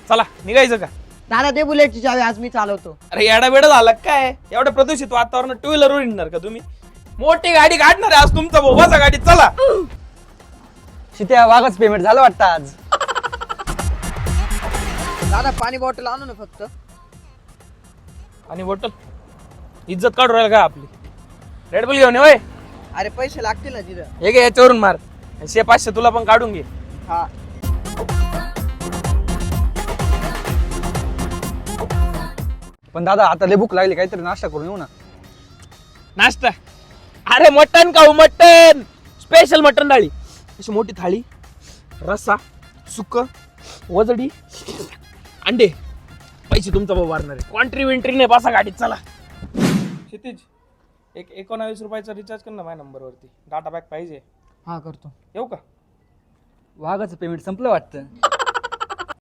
चला निघायचं का? दादा दे बुलेटची चावी, आज मी चालवतो. अरे येडा बेडा झाला काय? एवढ्या प्रदूषित वातावरण टू व्हीलर वर येणार का तुम्ही? मोठी गाडी काढणार आहे आज तुमचा भाऊ, बसा गाडीत चला. शित्या वाघच पेमेंट झालं वाटतं आज. दादा पाणी बॉटल आणू ना फक्त. आणि बॉटल इज्जत काढू राहिला का आपली? रेड बुल घेऊन ये होय. अरे पैसे लागतील ना तिथं. हे घे याच्यावरून मार. 100-500 तुला पण काढून घे. हा पण दादा आता लय भूक लागली, काहीतरी नाश्ता करून येऊ ना. नाश्ता? अरे मटन खाऊ, मटन स्पेशल मटन थाळी. अशी मोठी थाळी, रस्सा, सुक्क, वजडी, अंडे. पैसे तुमचा भाऊ वारणार आहे. कॉन्ट्री विंट्री नाही, बसा गाडीत चला. क्षितिज एक 19 रुपयाचा रिचार्ज कर ना माझ्या नंबरवरती. डाटा पॅक पाहिजे. हा करतो. येऊ का? वाघाचं पेमेंट संपलं वाटतं.